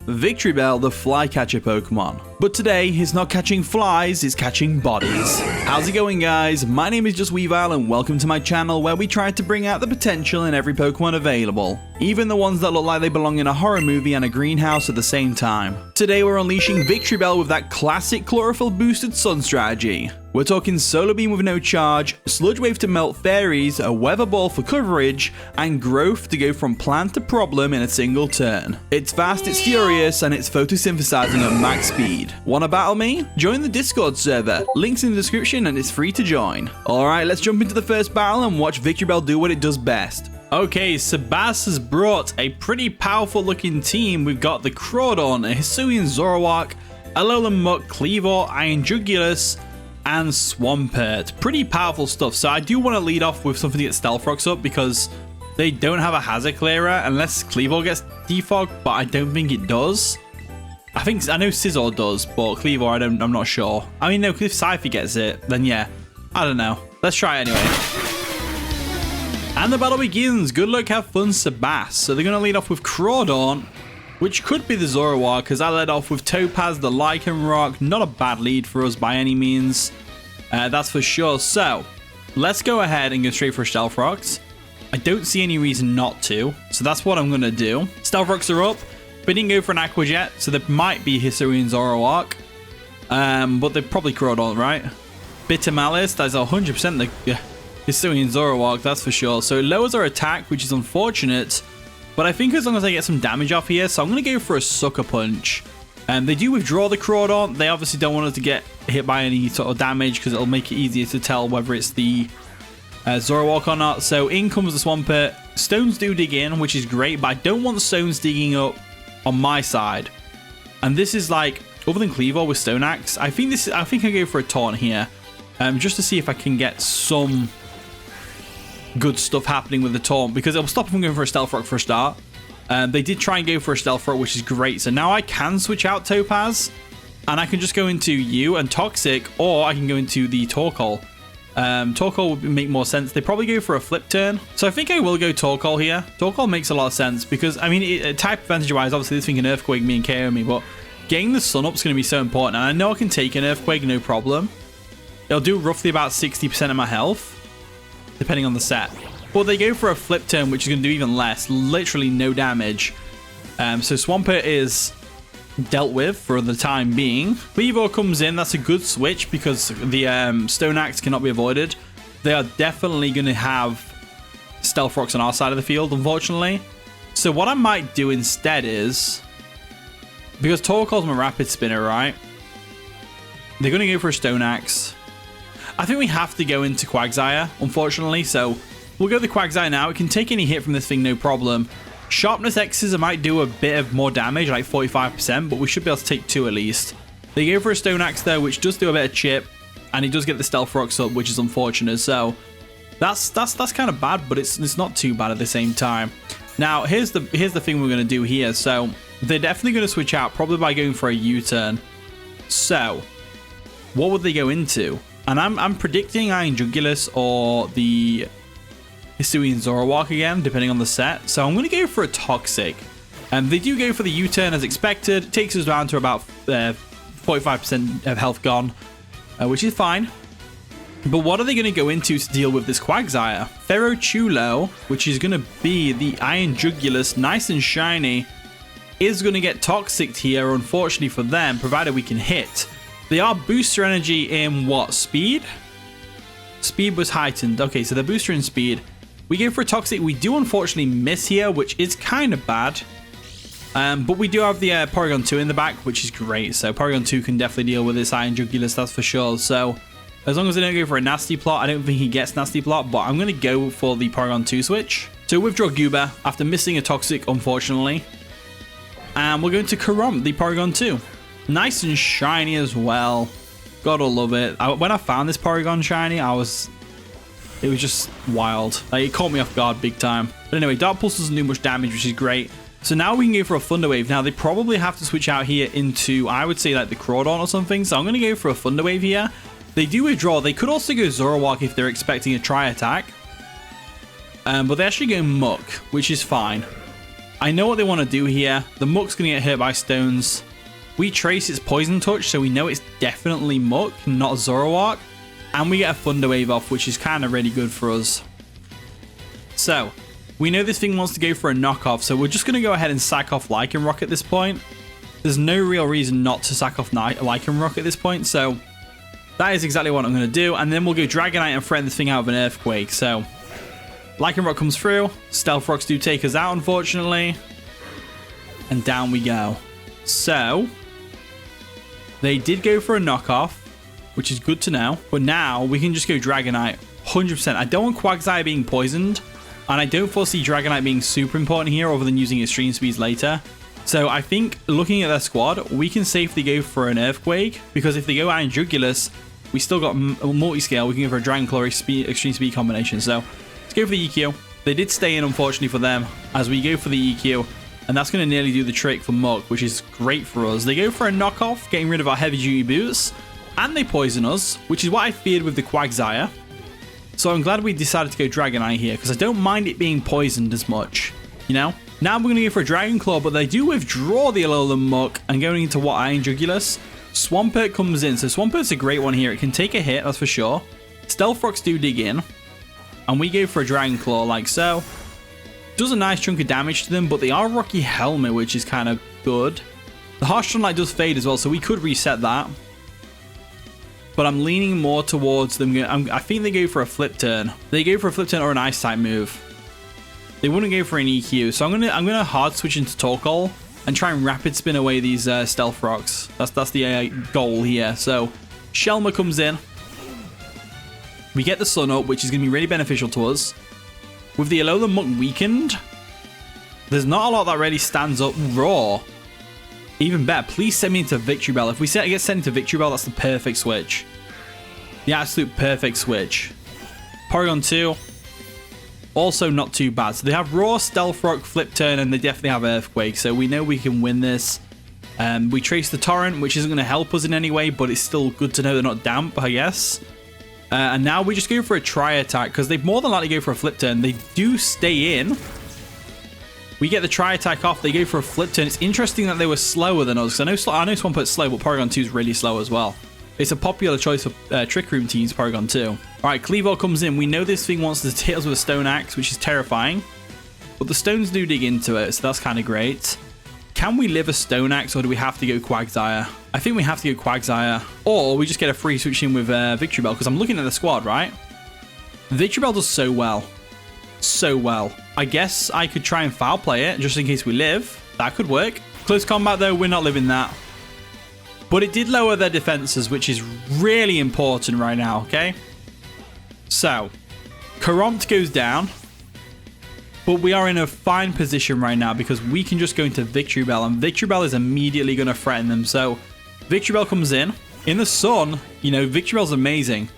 Victreebel, the flycatcher Pokemon. But today, he's not catching flies, he's catching bodies. How's it going, guys? My name is just Weavile, and welcome to my channel where we try to bring out the potential in every Pokemon available, even the ones that look like they belong in a horror movie and a greenhouse at the same time. Today, we're unleashing Victreebel with that classic Chlorophyll boosted Sun strategy. We're talking Solar Beam with no charge, Sludge Wave to melt fairies, a Weather Ball for coverage, and Growth to go from plant to problem in a single turn. It's fast, it's furious, and it's photosynthesizing at max speed. Wanna battle me? Join the Discord server, links in the description and it's free to join. Alright, let's jump into the first battle and watch Victreebel do what it does best. Okay, Sebas has brought a pretty powerful looking team. We've got the Crawdon, a Hisuian Zoroark, Alolan Muck, Kleavor, Iron Jugulus, and Swampert. Pretty powerful stuff. So I do want to lead off with something to get Stealth Rocks up because they don't have a Hazard Clearer unless Kleavor gets defogged, but I don't think it does. I know Scizor does, but Kleavor, I'm not sure. I mean, no, if Psyche gets it, then yeah. I don't know. Let's try it anyway. And the battle begins. Good luck, have fun, Sebas. So they're going to lead off with Crawdon, which could be the Zoroark, because I led off with Topaz, the Lycanroc. Not a bad lead for us by any means. That's for sure. So, let's go ahead and go straight for Stealth Rocks. I don't see any reason not to, so that's what I'm going to do. Stealth Rocks are up. We didn't go for an Aqua Jet, so there might be Hisuian Zoroark. But they're probably Crawdon, right? Bitter Malice, that's 100% the Hisuian Zoroark, that's for sure. So it lowers our attack, which is unfortunate. But I think as long as I get some damage off here, so I'm going to go for a Sucker Punch. They do withdraw the Crawdon. They obviously don't want us to get hit by any sort of damage because it'll make it easier to tell whether it's the Zoroark or not. So in comes the Swampert. Stones do dig in, which is great, but I don't want Stones digging up on my side. And this is like, other than Kleavor with Stone Axe, I think I go for a Taunt here. Just to see if I can get some good stuff happening with the Taunt, because it'll stop from going for a Stealth Rock for a start. They did try and go for a Stealth Rock, which is great. So now I can switch out Topaz, and I can just go into you and Toxic, or I can go into the Torkoal. Torkoal would make more sense. They probably go for a flip turn, so I think I will go Torkoal here. Torkoal makes a lot of sense because, I mean, type advantage wise, obviously this thing can Earthquake me and KO me, but getting the Sun up is going to be so important. And I know I can take an Earthquake, no problem. It'll do roughly about 60% of my health, depending on the set. But they go for a flip turn, which is going to do even less, literally no damage. So Swampert is dealt with for the time being. Kleavor comes in. That's a good switch because the Stone Axe cannot be avoided. They are definitely going to have Stealth Rocks on our side of the field, unfortunately. So what I might do instead is, because Torkoal's my Rapid Spinner, right? They're going to go for a Stone Axe. I think we have to go into Quagsire, unfortunately, so we'll go the Quagsire now. It can take any hit from this thing, no problem. Sharpness X's might do a bit of more damage, like 45%, but we should be able to take 2 at least. They go for a Stone Axe, though, which does do a bit of chip, and he does get the Stealth Rocks up, which is unfortunate, so that's kind of bad, but it's not too bad at the same time. Now, here's the thing we're going to do here. So they're definitely going to switch out, probably by going for a U-turn. So what would they go into? And I'm predicting Iron Jugulus or the Hisuian Zoroark again, depending on the set. So I'm going to go for a Toxic. And they do go for the U-turn as expected. It takes us down to about 45% of health gone, which is fine. But what are they going to go into to deal with this Quagsire? Ferrochulo, which is going to be the Iron Jugulus, nice and shiny, is going to get Toxic here, unfortunately for them, provided we can hit. They are booster energy in what? Speed? Speed was heightened. Okay, so they're booster in speed. We go for a Toxic. We do unfortunately miss here, which is kind of bad. But we do have the Porygon 2 in the back, which is great. So Porygon 2 can definitely deal with this Iron Jugulus, that's for sure. So as long as they don't go for a Nasty Plot, I don't think he gets Nasty Plot, but I'm going to go for the Porygon 2 switch. So withdraw Goober after missing a Toxic, unfortunately. And we're going to Karump, the Porygon 2. Nice and shiny as well. Gotta love it. When I found this Porygon shiny, it was just wild. Like, it caught me off guard big time. But anyway, Dark Pulse doesn't do much damage, which is great. So now we can go for a Thunder Wave. Now, they probably have to switch out here into, I would say, like the Crawdon or something. So I'm going to go for a Thunder Wave here. They do withdraw. They could also go Zoroark if they're expecting a Tri-Attack. But they actually go Muck, which is fine. I know what they want to do here. The Muck's going to get hit by stones. We trace its poison touch, so we know it's definitely Muck, not Zoroark. And we get a Thunder Wave off, which is kind of really good for us. So, we know this thing wants to go for a knockoff, so we're just going to go ahead and sack off Lycanroc at this point. There's no real reason not to sack off Lycanroc at this point, so that is exactly what I'm going to do. And then we'll go Dragonite and threaten this thing out of an Earthquake. So, Lycanroc comes through. Stealth Rocks do take us out, unfortunately. And down we go. So, they did go for a knockoff, which is good to know. But now, we can just go Dragonite 100%. I don't want Quagsire being poisoned. And I don't foresee Dragonite being super important here, other than using Extreme Speeds later. So, I think, looking at their squad, we can safely go for an Earthquake. Because if they go Iron Jugulus, we still got Multiscale. We can go for a Dragon Claw Extreme Speed combination. So, let's go for the EQ. They did stay in, unfortunately, for them, as we go for the EQ. And that's going to nearly do the trick for Muck, which is great for us. They go for a knockoff, getting rid of our heavy-duty boots. And they poison us, which is what I feared with the Quagsire. So I'm glad we decided to go Dragonite here, because I don't mind it being poisoned as much, you know? Now we're going to go for a Dragon Claw, but they do withdraw the Alolan Muck, and going into what, Iron Jugulus? Swampert comes in, so Swampert's a great one here. It can take a hit, that's for sure. Stealth Rocks do dig in. And we go for a Dragon Claw like so. Does a nice chunk of damage to them, but they are Rocky Helmet, which is kind of good. The Harsh Sunlight does fade as well, so we could reset that. But I'm leaning more towards them. I think they go for a Flip Turn. They go for a Flip Turn or an Ice type move. They wouldn't go for an EQ, so I'm gonna hard switch into Torkoal and try and Rapid Spin away these Stealth Rocks. That's the goal here. So Shelmer comes in. We get the Sun Up, which is going to be really beneficial to us. With the Alolan Muck weakened, there's not a lot that really stands up. Raw. Even better, please send me into Victreebel. If we get sent into Victreebel, that's the perfect switch. The absolute perfect switch. Porygon 2. Also not too bad. So they have Raw, Stealth Rock, Flip Turn, and they definitely have Earthquake. So we know we can win this. We trace the Torrent, which isn't going to help us in any way, but it's still good to know they're not damp, I guess. And now we just go for a Tri-Attack, because they more than likely go for a Flip Turn. They do stay in. We get the Tri-Attack off, they go for a Flip Turn. It's interesting that they were slower than us, because I know Swampert's slow, but Porygon 2 is really slow as well. It's a popular choice for Trick Room teams, Porygon 2. Alright, Kleavor comes in. We know this thing wants to hit us with a Stone Axe, which is terrifying. But the stones do dig into it, so that's kind of great. Can we live a Stone Axe, or do we have to go Quagsire? I think we have to go Quagsire. Or we just get a free switch in with Victreebel, because I'm looking at the squad, right? Victreebel does so well. So well. I guess I could try and foul play it, just in case we live. That could work. Close combat, though, we're not living that. But it did lower their defenses, which is really important right now, okay? So, Corompt goes down. But we are in a fine position right now because we can just go into Victreebel, and Victreebel is immediately going to threaten them. So, Victreebel comes in. In the sun, you know, Victreebel's amazing.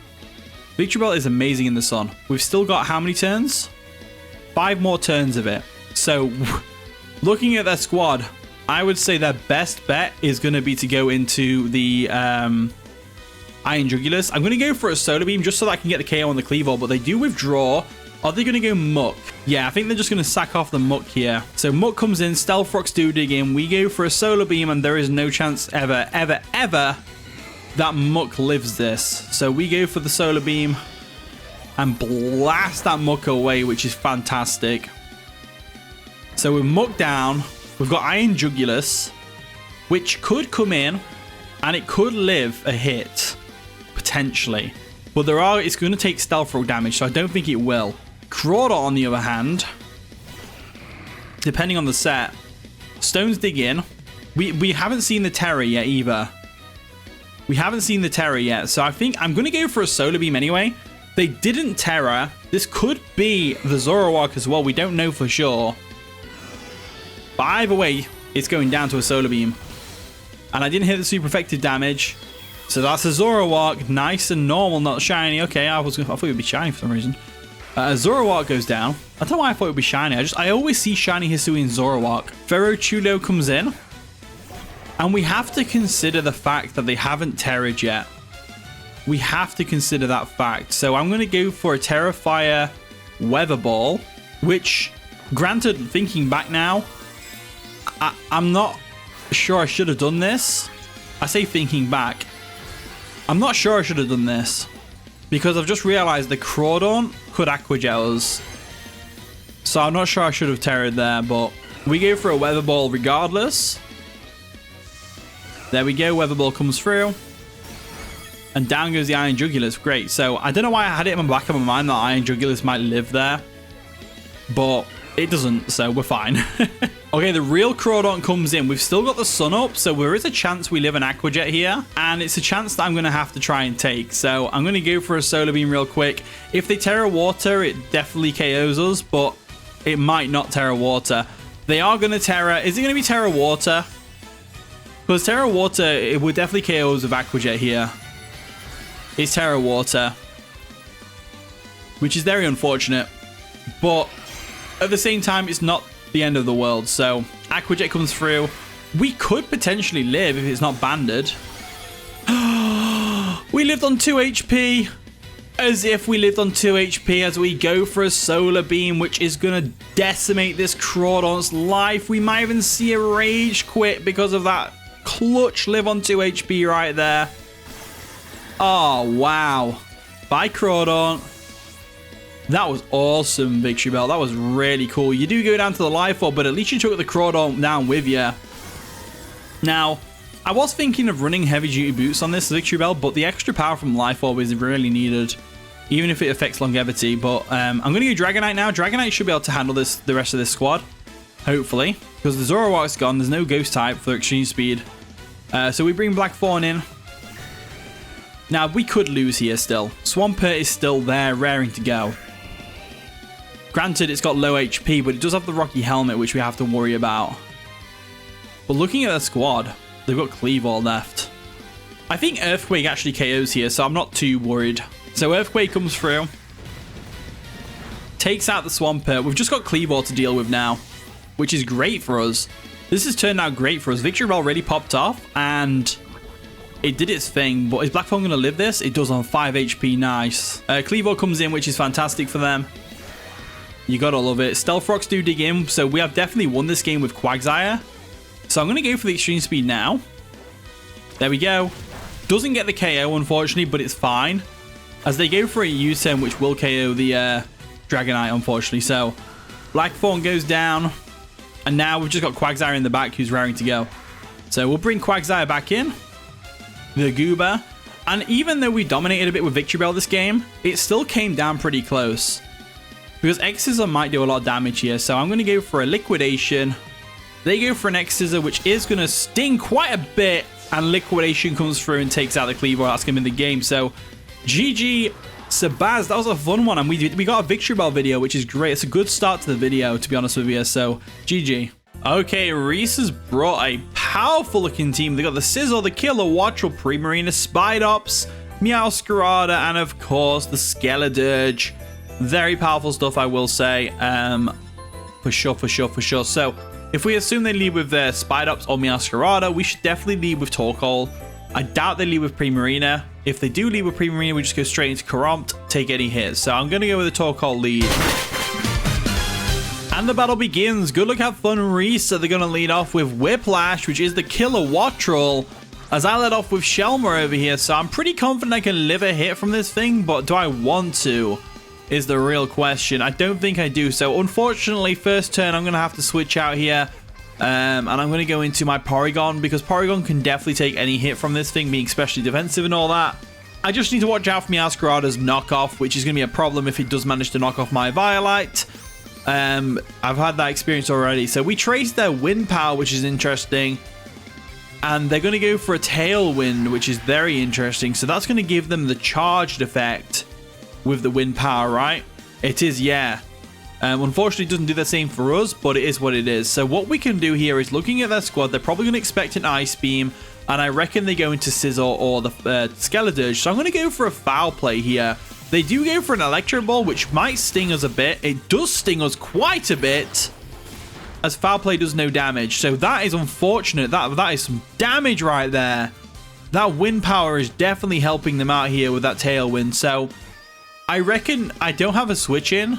Victreebel is amazing in the sun. We've still got how many turns? 5 more turns of it. So, looking at their squad, I would say their best bet is going to be to go into the Iron Jugulus. I'm going to go for a Solar Beam just so that I can get the KO on the Kleavor, but they do withdraw. Are they going to go Muck? Yeah, I think they're just going to sack off the Muck here. So Muck comes in, Stealth Rocks do dig in. We go for a Solar Beam, and there is no chance ever, ever, ever that Muck lives this. So we go for the Solar Beam and blast that Muck away, which is fantastic. So with Muck down, we've got Iron Jugulus, which could come in, and it could live a hit, potentially. But it's going to take Stealth Rock damage, so I don't think it will. Crawdot, on the other hand, depending on the set, Stones dig in. We haven't seen the Terror yet either. We haven't seen the Terror yet, so I think I'm going to go for a Solar Beam anyway. They didn't Terror. This could be the Zoroark as well. We don't know for sure. But either way, it's going down to a Solar Beam. And I didn't hit the super effective damage. So that's a Zoroark. Nice and normal, not shiny. Okay, I thought it would be shiny for some reason. Zoroark goes down. I don't know why I thought it would be shiny. I always see shiny Hisuian Zoroark. Ferrochulo comes in. And we have to consider the fact that they haven't Terrored yet. We have to consider that fact. So I'm going to go for a Terrafire Weather Ball. Which, granted, thinking back now, I'm not sure I should have done this. I say thinking back. I'm not sure I should have done this. Because I've just realized the Crawdaunt could Aqua Jet us. So I'm not sure I should have terrored there, but we go for a Weather Ball regardless. There we go, Weather Ball comes through. And down goes the Iron Jugulus. Great. So I don't know why I had it in the back of my mind that Iron Jugulus might live there. But it doesn't, so we're fine. Okay, the real Crawdaunt comes in. We've still got the sun up, so there is a chance we live an Aqua Jet here. And it's a chance that I'm going to have to try and take. So I'm going to go for a Solar Beam real quick. If they Terra Water, it definitely KOs us, but it might not Terra Water. They are going to Terra. Is it going to be Terra Water? Because Terra Water, it would definitely KO us with Aqua Jet here. It's Terra Water, which is very unfortunate. But at the same time, it's not the end of the world. So Aqua Jet comes through. We could potentially live if it's not banded. We lived on 2 HP. As if we lived on 2 HP as we go for a Solar Beam, which is going to decimate this Crawdaunt's life. We might even see a Rage Quit because of that clutch live on 2 HP right there. Oh, wow. Bye, Crawdaunt. That was awesome, Victreebel. That was really cool. You do go down to the Life Orb, but at least you took the Crawdaunt down with you. Now, I was thinking of running heavy-duty boots on this Victreebel, but the extra power from Life Orb is really needed, even if it affects longevity. But I'm going to go Dragonite now. Dragonite should be able to handle the rest of this squad, hopefully, because the Zoroark's gone. There's no Ghost type for Extreme Speed. So we bring Black Fawn in. Now, we could lose here still. Swampert is still there, raring to go. Granted, it's got low HP, but it does have the Rocky Helmet, which we have to worry about. But looking at the squad, they've got Kleavor left. I think Earthquake actually KOs here, so I'm not too worried. So Earthquake comes through. Takes out the Swampert. We've just got Kleavor to deal with now, which is great for us. This has turned out great for us. Victreebel already popped off, and it did its thing. But is Black Fawn going to live this? It does on 5 HP. Nice. Kleavor comes in, which is fantastic for them. You gotta love it. Stealth Rocks do dig in, so we have definitely won this game with Quagsire. So I'm going to go for the Extreme Speed now. There we go. Doesn't get the KO, unfortunately, but it's fine. As they go for a U-turn, which will KO the Dragonite, unfortunately. So Black Fawn goes down. And now we've just got Quagsire in the back, who's raring to go. So we'll bring Quagsire back in. The Goober. And even though we dominated a bit with Victreebel this game, it still came down pretty close. Because X-Scissor might do a lot of damage here. So I'm going to go for a Liquidation. They go for an X-Scissor, which is going to sting quite a bit. And Liquidation comes through and takes out the Kleavor. That's going to be the game. So GG Sabaz. That was a fun one. And we got a Victreebel video, which is great. It's a good start to the video, to be honest with you. So GG. Okay, Reese has brought a powerful looking team. They got the Scizor, the Kilowattrel, Primarina, Spidops, Meowscarada, and of course the Skeledirge. Very powerful stuff, I will say. For sure. So, if we assume they lead with their Spidops or Meowscarada, we should definitely lead with Torkoal. I doubt they lead with Primarina. If they do lead with Primarina, we just go straight into Corrupt, take any hits. So, I'm going to go with the Torkoal lead. And the battle begins. Good luck, have fun, Reese. So, they're going to lead off with Whiplash, which is the Kilowattrel. As I led off with Shelmer over here. So, I'm pretty confident I can live a hit from this thing, but do I want to? Is the real question. I don't think I do. So unfortunately, first turn, I'm going to have to switch out here. And I'm going to go into my Porygon, because Porygon can definitely take any hit from this thing, being especially defensive and all that. I just need to watch out for Meowscarada's knockoff, which is going to be a problem if it does manage to knock off my Violite. I've had that experience already. So we trace their Wind Power, which is interesting. And they're going to go for a Tailwind, which is very interesting. So that's going to give them the charged effect with the Wind Power, right? It is, yeah. Unfortunately, it doesn't do the same for us, but it is what it is. So what we can do here is, looking at their squad, they're probably going to expect an Ice Beam, and I reckon they go into Scizor or the Skeledirge. So I'm going to go for a Foul Play here. They do go for an Electro Ball, which might sting us a bit. It does sting us quite a bit, as Foul Play does no damage. So that is unfortunate. That is some damage right there. That Wind Power is definitely helping them out here with that Tailwind. So I reckon I don't have a switch in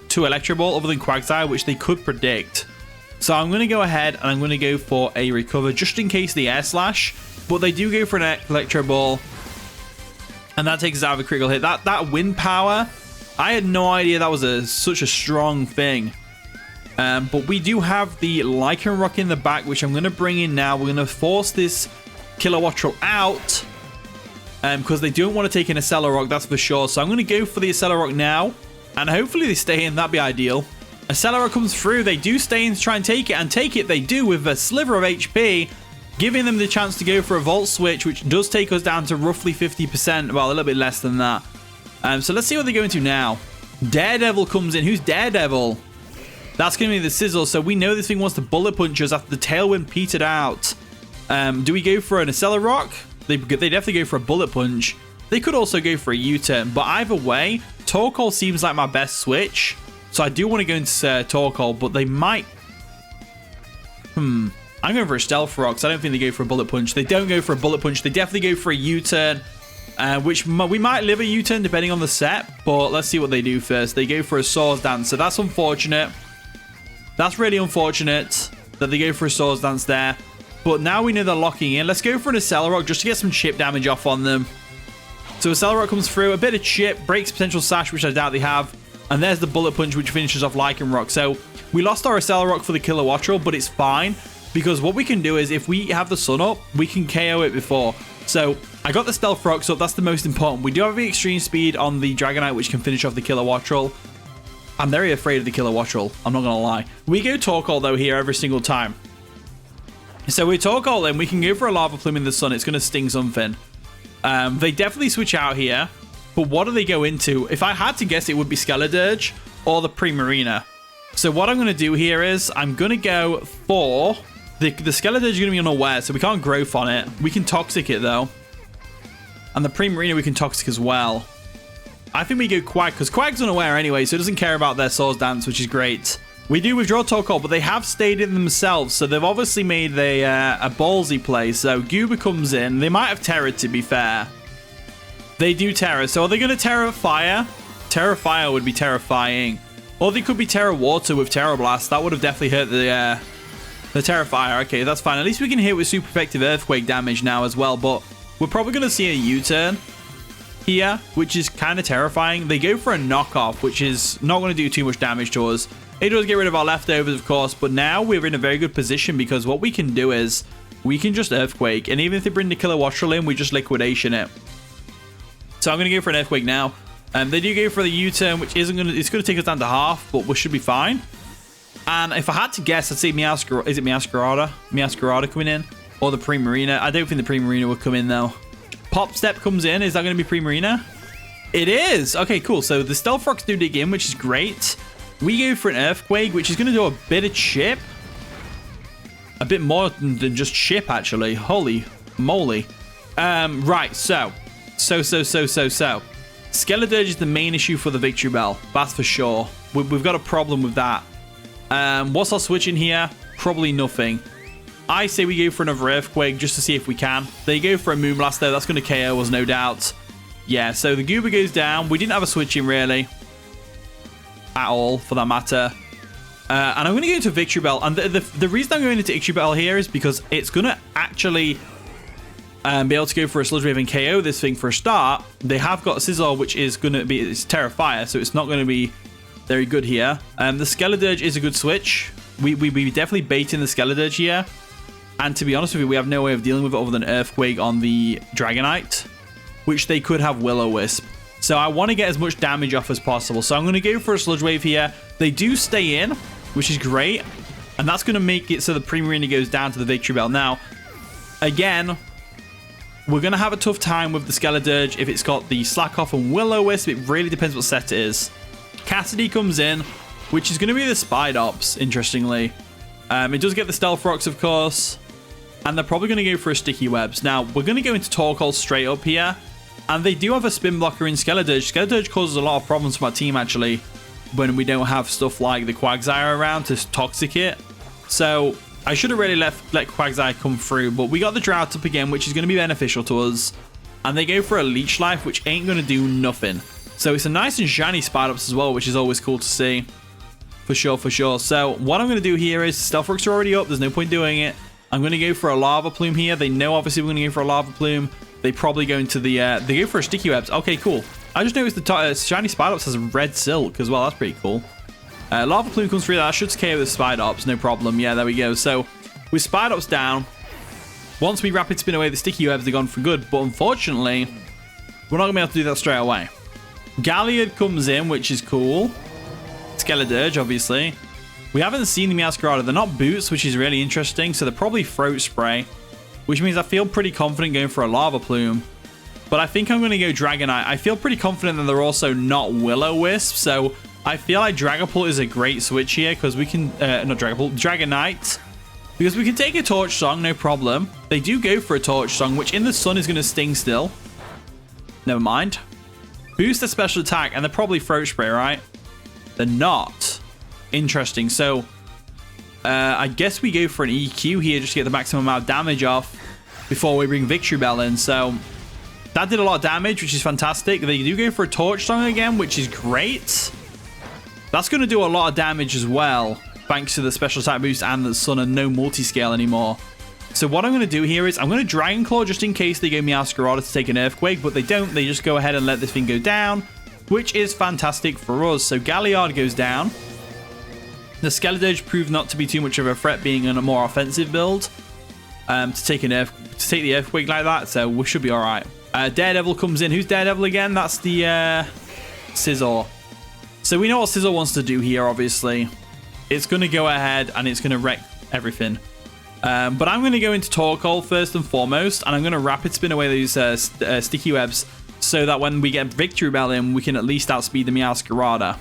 to Electro Ball other than Quagsire, which they could predict. So I'm going to go ahead and I'm going to go for a recover just in case the air slash. But they do go for an electro ball. And that takes us out of a critical hit. That wind power, I had no idea that was such a strong thing. But we do have the Lycanroc in the back, which I'm going to bring in now. We're going to force this Kilowattrel out. Because they don't want to take an Accelerock, that's for sure. So I'm going to go for the Accelerock now. And hopefully they stay in. That'd be ideal. Accelerock comes through. They do stay in to try and take it. And take it they do with a sliver of HP. Giving them the chance to go for a Volt Switch, which does take us down to roughly 50%. Well, a little bit less than that. So let's see what they go into now. Daredevil comes in. Who's Daredevil? That's going to be the Sizzle. So we know this thing wants to Bullet Punch us after the Tailwind petered out. Do we go for an Accelerock? They definitely go for a Bullet Punch. They could also go for a U-turn. But either way, Torkoal seems like my best switch. So I do want to go into Torkoal, but they might... I'm going for a Stealth Rock, so I don't think they go for a Bullet Punch. They don't go for a Bullet Punch. They definitely go for a U-turn, which we might live a U-turn depending on the set, but let's see what they do first. They go for a Swords Dance, so that's unfortunate. That's really unfortunate that they go for a Swords Dance there. But now we know they're locking in. Let's go for an Accelerock just to get some chip damage off on them. So Accelerock comes through, a bit of chip, breaks potential sash, which I doubt they have. And there's the Bullet Punch, which finishes off Lycanroc. So we lost our Accelerock for the Kilowattrel, but it's fine. Because what we can do is, if we have the Sun up, we can KO it before. So I got the Stealth Rocks up, that's the most important. We do have the Extreme Speed on the Dragonite, which can finish off the Kilowattrel. I'm very afraid of the Kilowattrel, I'm not going to lie. We go Torkoal, though, here every single time. So we Torkoal in, we can go for a Lava Plume in the Sun. It's going to sting something. They definitely switch out here. But what do they go into? If I had to guess, it would be Skeledirge or the Primarina. So what I'm going to do here is I'm going to go for... The Skeledirge is going to be unaware, so we can't Growth on it. We can Toxic it, though. And the Primarina we can Toxic as well. I think we go Quag, because Quag's unaware anyway, so it doesn't care about their Swords Dance, which is great. We do withdraw Torkoal, but they have stayed in themselves, so they've obviously made a ballsy play. So Goober comes in. They might have Terra, to be fair. They do Terra. So are they going to Terra Fire? Terra Fire would be terrifying. Or they could be Terra Water with Terra Blast. That would have definitely hurt the Terra Fire. Okay, that's fine. At least we can hit with super effective Earthquake damage now as well. But we're probably going to see a U-turn here, which is kind of terrifying. They go for a knockoff, which is not going to do too much damage to us. It does get rid of our leftovers, of course. But now we're in a very good position because what we can do is we can just Earthquake. And even if they bring the Kilowattrel in, we just Liquidation it. So I'm going to go for an Earthquake now. They do go for the U-turn, which isn't going to... It's going to take us down to half, but we should be fine. And if I had to guess, I'd say Meowscarada. Is it Meowscarada? Meowscarada coming in? Or the Primarina? I don't think the Primarina would come in, though. Pop Step comes in. Is that going to be Primarina? It is! Okay, cool. So the Stealth Rocks do dig in, which is great. We go for an Earthquake, which is going to do a bit of chip. A bit more than just chip, actually. Holy moly. Right, so. Skeledirge is the main issue for the Victreebel. That's for sure. We've got a problem with that. What's our switch in here? Probably nothing. I say we go for another Earthquake just to see if we can. They go for a Moonblast, though. That's going to KO us, no doubt. Yeah, so the Goober goes down. We didn't have a switch in, really. At all, for that matter. And I'm going to go into Victreebel. And the reason I'm going into Victreebel here is because it's going to actually... be able to go for a Sludge Wave and KO this thing for a start. They have got Scizor, which is going to be... It's Terra Fire, so it's not going to be very good here. The Skeledirge is a good switch. We definitely baiting the Skeledirge here. And to be honest with you, we have no way of dealing with it other than Earthquake on the Dragonite, which they could have Will-O-Wisp. So I want to get as much damage off as possible. So I'm going to go for a Sludge Wave here. They do stay in, which is great. And that's going to make it so the Primarina goes down to the Victreebel. Now, again... We're going to have a tough time with the Skeledirge if it's got the Slack Off and Will-O-Wisp. It really depends what set it is. Cassidy comes in, which is going to be the Spidops, interestingly. It does get the Stealth Rocks, of course. And they're probably going to go for a Sticky Webs. Now, we're going to go into Torkoal straight up here. And they do have a Spin Blocker in Skeledirge. Skeledirge causes a lot of problems for my team, actually, when we don't have stuff like the Quagsire around to Toxic it. So... I should have really let Quagsire come through, but we got the Drought up again, which is going to be beneficial to us. And they go for a Leech Life, which ain't going to do nothing. So it's a nice and shiny Spidops as well, which is always cool to see. For sure, for sure. So what I'm going to do here is stealth rocks are already up. There's no point doing it. I'm going to go for a lava plume here. They know obviously we're going to go for a lava plume. They probably go into the, they go for a sticky webs. Okay, cool. I just noticed the shiny Spidops has a red silk as well. That's pretty cool. Lava plume comes through. That should KO the Spidops. No problem. Yeah, there we go. So with Spidops down, once we rapid spin away the sticky webs, they're gone for good. But unfortunately, we're not going to be able to do that straight away. MacLeod comes in, which is cool. Skeledirge, obviously. We haven't seen the Meowscarada. They're not boots, which is really interesting. So they're probably throat spray, which means I feel pretty confident going for a lava plume. But I think I'm going to go Dragonite. I feel pretty confident that they're also not Will-O-Wisp. So I feel like Dragapult is a great switch here because we can, not Dragapult, Dragonite. Because we can take a Torch Song, no problem. They do go for a Torch Song, which in the sun is going to sting still. Never mind. Boost their special attack, and they're probably throat spray, right? They're not. Interesting. So, I guess we go for an EQ here just to get the maximum amount of damage off before we bring Victreebel in. So, that did a lot of damage, which is fantastic. They do go for a Torch Song again, which is great. That's going to do a lot of damage as well, thanks to the special attack boost and the sun and no multi-scale anymore. So what I'm going to do here is I'm going to Dragon Claw just in case they go Meowscarada to take an Earthquake, but they don't. They just go ahead and let this thing go down, which is fantastic for us. So MacLeod goes down. The Skeledirge proved not to be too much of a threat, being in a more offensive build to take the Earthquake like that. So we should be all right. Daredevil comes in. Who's Daredevil again? That's the Scizor. So we know what Scizor wants to do here. Obviously, it's going to go ahead and it's going to wreck everything. But I'm going to go into Torkoal first and foremost, and I'm going to rapid spin away these sticky webs so that when we get Victreebel in, we can at least outspeed the Meowscarada.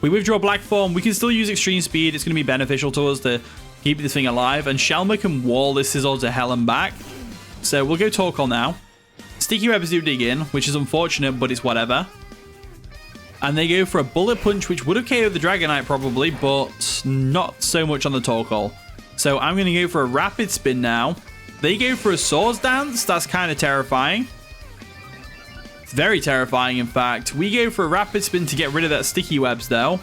We withdraw Black Form. We can still use Extreme Speed. It's going to be beneficial to us to keep this thing alive. And Shelmer can wall this Scizor to hell and back. So we'll go Torkoal now. Sticky webs do dig in, which is unfortunate, but it's whatever. And they go for a Bullet Punch, which would have KO'd the Dragonite probably, but not so much on the Torkoal. So I'm going to go for a Rapid Spin now. They go for a Swords Dance. That's kind of terrifying. It's very terrifying, in fact. We go for a Rapid Spin to get rid of that Sticky Webs, though,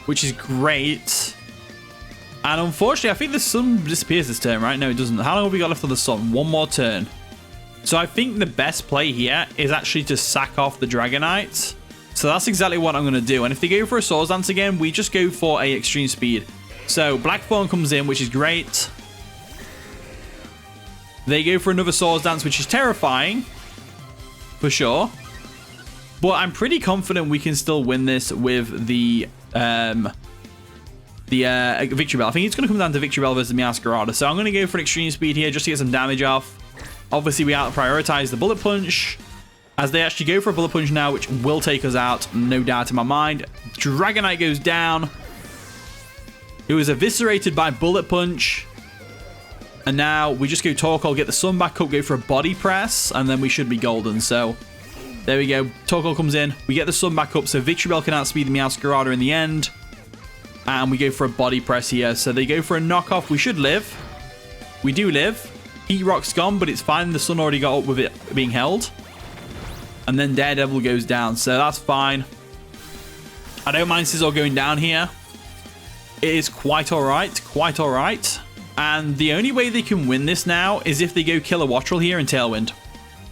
which is great. And unfortunately, I think the sun disappears this turn, right? No, it doesn't. How long have we got left on the sun? One more turn. So I think the best play here is actually to sack off the Dragonite. So that's exactly what I'm going to do. And if they go for a Swords Dance again, we just go for a Extreme Speed. So Black Thorn comes in, which is great. They go for another Swords Dance, which is terrifying. For sure. But I'm pretty confident we can still win this with the Victreebel. I think it's going to come down to Victreebel versus the Meowscarada. So I'm going to go for an Extreme Speed here just to get some damage off. Obviously, we out-prioritize the Bullet Punch, as they actually go for a Bullet Punch now, which will take us out, no doubt in my mind. Dragonite goes down. It was eviscerated by Bullet Punch. And now we just go Torkoal, get the sun back up, go for a Body Press, and then we should be golden. So there we go. Torkoal comes in. We get the sun back up, so Victreebel can outspeed the Meowscarada in the end. And we go for a Body Press here. So they go for a knockoff. We should live. We do live. Heat Rock's gone, but it's fine. The sun already got up with it being held. And then Daredevil goes down, so that's fine. I don't mind Scizor going down here. It is quite alright, quite alright. And the only way they can win this now is if they go Kilowattrel here and Tailwind.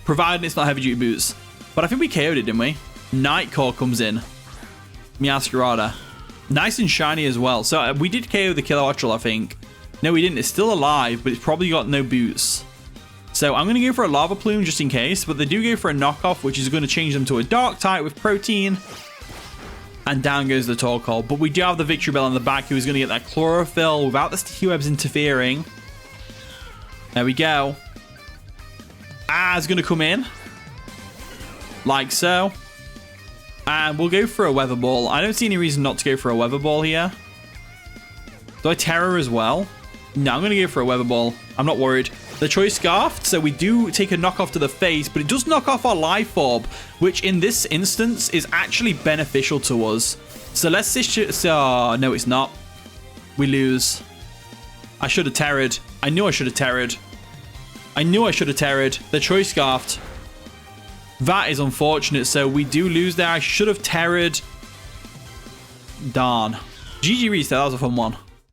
Provided it's not Heavy Duty Boots. But I think we KO'd it, didn't we? Nightcore comes in. Meowscarada. Nice and shiny as well. So we did KO the Kilowattrel, I think. No, we didn't. It's still alive, but it's probably got no boots. So I'm going to go for a Lava Plume just in case, but they do go for a knockoff, which is going to change them to a Dark type with Protein. And down goes the Torkoal. But we do have the Victreebel on the back, who is going to get that Chlorophyll without the Sticky Webs interfering. There we go. It's going to come in. Like so. And we'll go for a Weather Ball. I don't see any reason not to go for a Weather Ball here. Do I Terror as well? No, I'm going to go for a Weather Ball. I'm not worried. The Choice Scarf, so we do take a knockoff to the face, but it does knock off our Life Orb, which in this instance is actually beneficial to us. So let's just... Oh, no, it's not. We lose. I should have Terrored. I knew I should have Terrored. I knew I should have Terrored. The Choice Scarfed. That is unfortunate, so we do lose there. I should have Terrored. Darn. GG Restart, that was a fun one.